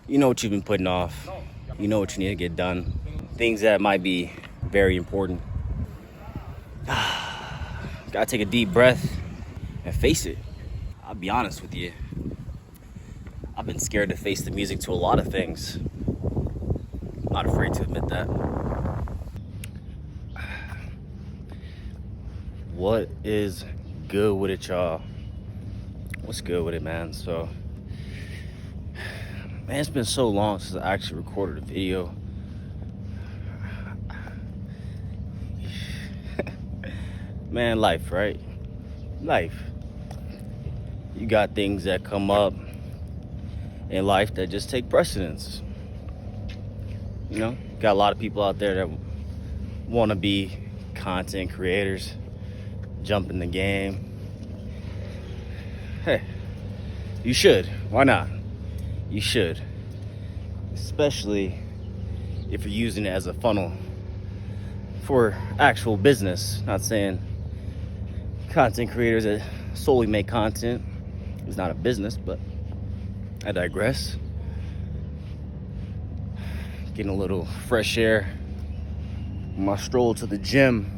You know what you've been putting off. You know what you need to get done. Things that might be very important. Gotta take a deep breath and face it. I'll be honest with you. I've been scared to face the music to a lot of things. Not afraid to admit that. What is good with it, y'all? What's good with it, man? So, man, it's been so long since I actually recorded a video. Man, life, right? Life. You got things that come up in life that just take precedence. You know, got a lot of people out there that want to be content creators, jump in the game. Hey, you should. Why not? You should. Especially if you're using it as a funnel for actual business. Not saying content creators that solely make content is not a business, but I digress. Getting a little fresh air on my stroll to the gym.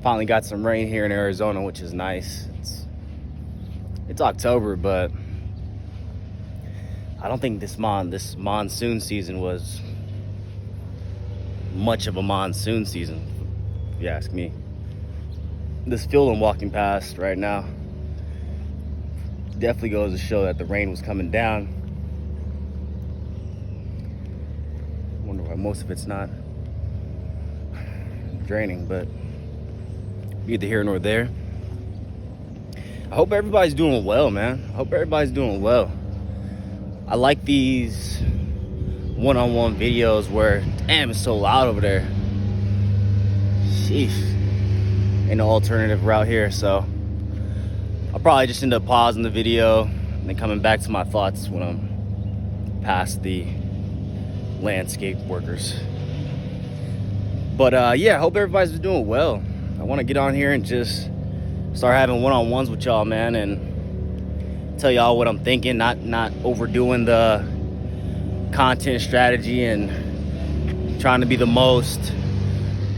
Finally got some rain here in Arizona, which is nice. It's October, but I don't think this monsoon season was much of a monsoon season, if you ask me. This field I'm walking past right now definitely goes to show that the rain was coming down. Wonder why most of it's not draining, but neither here nor there. I hope everybody's doing well, man. I hope everybody's doing well. I like these one-on-one videos where, damn, it's so loud over there. Sheesh. Ain't no alternative route here, so I'll probably just end up pausing the video and then coming back to my thoughts when I'm past the landscape workers. But yeah, I hope everybody's doing well. I want to get on here and just start having one-on-ones with y'all, man, and tell y'all what I'm thinking, not overdoing the content strategy and trying to be the most.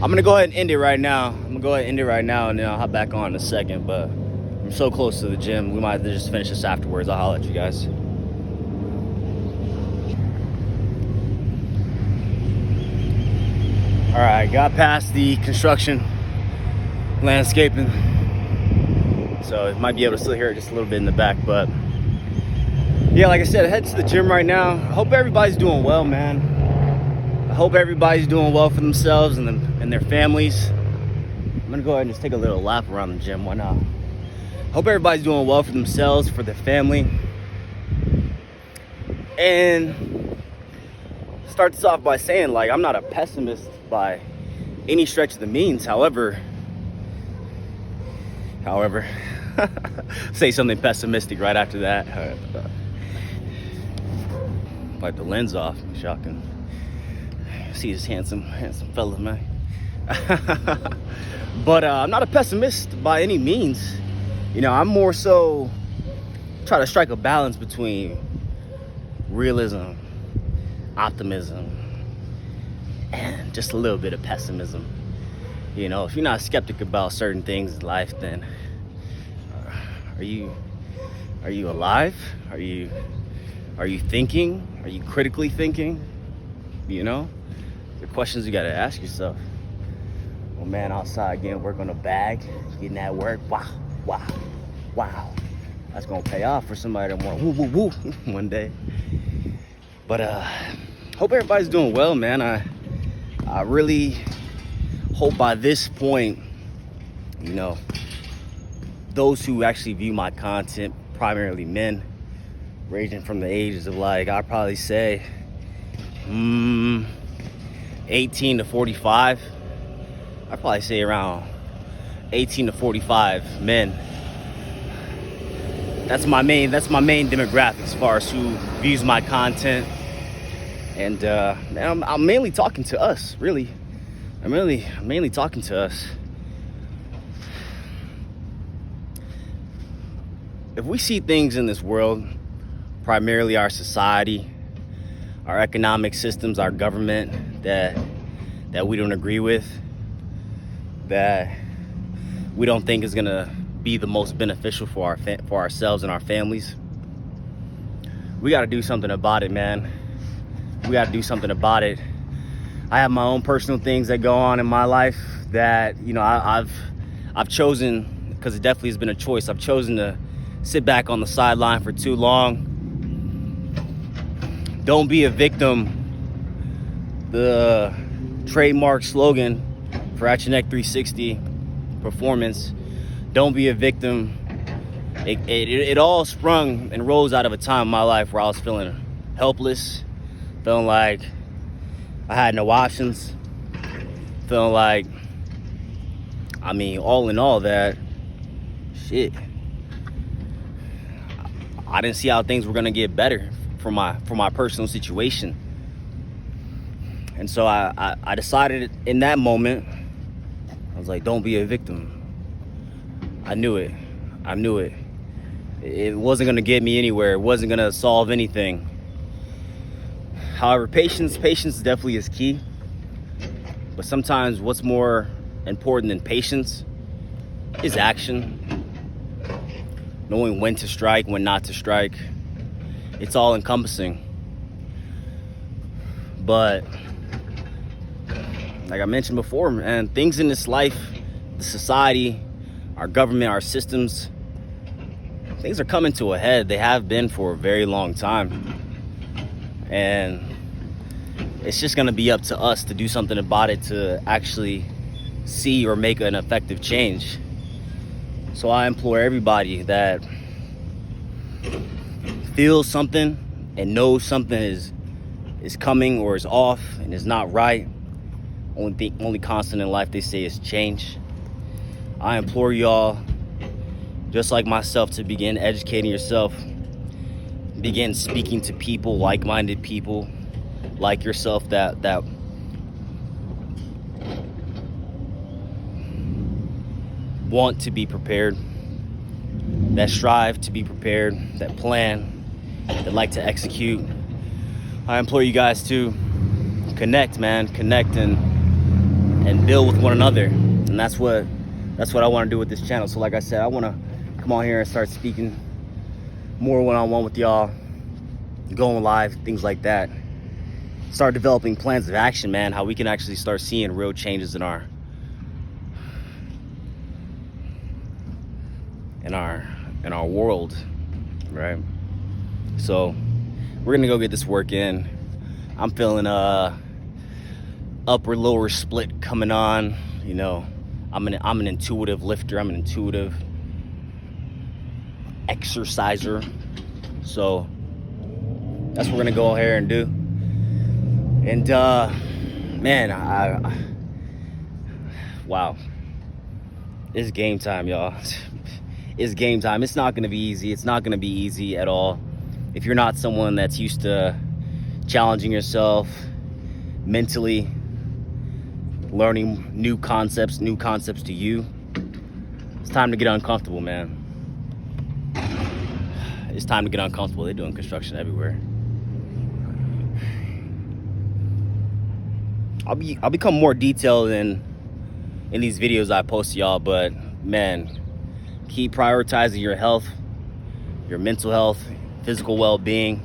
I'm gonna go ahead and end it right now. And then I'll hop back on in a second, but I'm so close to the gym, we might just finish this afterwards. I'll holler at you guys. All right, got past the construction, landscaping, so it might be able to still hear it just a little bit in the back, but yeah, like I said, head to the gym right now. I hope everybody's doing well, man. I hope everybody's doing well for themselves and their families. I'm gonna go ahead and just take a little lap around the gym. Why not? Hope everybody's doing well for themselves, for their family. And start this off by saying, like, I'm not a pessimist by any stretch of the means. However, say something pessimistic right after that. Wipe the lens off. Shocking. See this handsome fella, man. But I'm not a pessimist by any means. You know, I'm more so try to strike a balance between realism, optimism, and just a little bit of pessimism. You know, if you're not skeptic about certain things in life, then are you alive? Are you thinking? Are you critically thinking? You know, the questions you got to ask yourself. Well, man, outside getting work on a bag, getting that work. Wow. That's gonna pay off for somebody that want woo one day. But hope everybody's doing well, man. I really hope by this point, you know, those who actually view my content, primarily men, ranging from the ages of, like, I'd probably say 18 to 45. I'd probably say around 18 to 45 men. That's my main demographic as far as who views my content. And I'm mainly talking to us, really. I'm mainly talking to us. If we see things in this world primarily our society, our economic systems, our government that we don't agree with, that we don't think is gonna be the most beneficial for ourselves and our families. We got to do something about it, man. We got to do something about it. I have my own personal things that go on in my life that, you know, I've chosen, because it definitely has been a choice. I've chosen to sit back on the sideline for too long. Don't be a victim. The trademark slogan for Action Neck 360 Performance. Don't be a victim. It all sprung and rose out of a time in my life where I was feeling helpless, feeling like I had no options, feeling like, I mean, all in all, that shit, I didn't see how things were gonna get better for my personal situation. And so I decided in that moment, I was like, don't be a victim. I knew it. It wasn't gonna get me anywhere. It wasn't gonna solve anything. However, patience definitely is key. But sometimes what's more important than patience is action. Knowing when to strike, when not to strike. It's all encompassing. But like I mentioned before, man, things in this life, the society, our government, our systems, things are coming to a head. They have been for a very long time. And it's just gonna be up to us to do something about it, to actually see or make an effective change. So I implore everybody that feels something and knows something is coming or is off and is not right. Only constant in life, they say, is change. I implore y'all, just like myself, to begin educating yourself, begin speaking to people, like-minded people like yourself that want to be prepared, that strive to be prepared, that plan, that like to execute. I implore you guys to connect, man, connect and build with one another. And that's what I want to do with this channel. So like I said, I want to come on here and start speaking more one-on-one with y'all, going live, things like that. Start developing plans of action, man, how we can actually start seeing real changes in our world, right? So we're gonna go get this work in. I'm feeling upper lower split coming on. You know, I'm an intuitive lifter. I'm an intuitive exerciser. So that's what we're gonna go here and do. And man, wow, it's game time, y'all. It's game time. It's not gonna be easy. It's not gonna be easy at all. If you're not someone that's used to challenging yourself mentally, learning new concepts to you, it's time to get uncomfortable, man. It's time to get uncomfortable. They're doing construction everywhere. I'll become more detailed in these videos I post to y'all, but man, keep prioritizing your health, your mental health, physical well-being.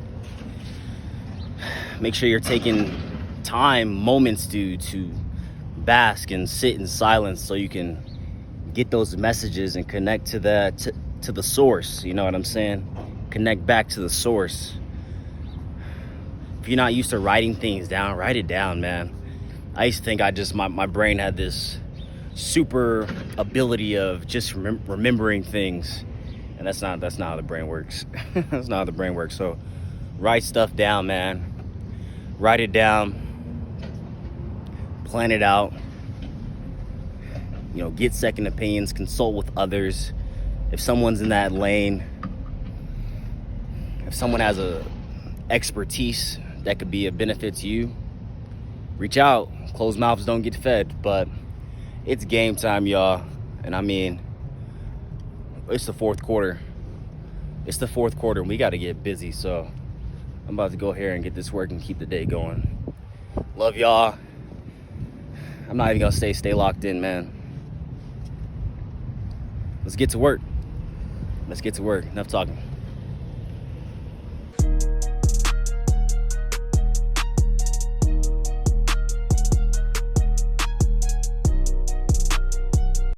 Make sure you're taking time, moments to bask and sit in silence so you can get those messages and connect to the source. You know what I'm saying? Connect back to the source. If you're not used to writing things down, write it down, man. I used to think my brain had this super ability of just remembering things, and that's not how the brain works. That's not how the brain works. So write stuff down, man. Write it down, plan it out, you know, get second opinions, consult with others. If someone's in that lane, if someone has a expertise that could be a benefit to you, reach out. Closed mouths don't get fed. But it's game time, y'all. And I mean, it's the fourth quarter. it's the fourth quarter and we got to get busy. So I'm about to go here and get this work and keep the day going. Love y'all. I'm not even going to stay locked in, man. Let's get to work. Enough talking.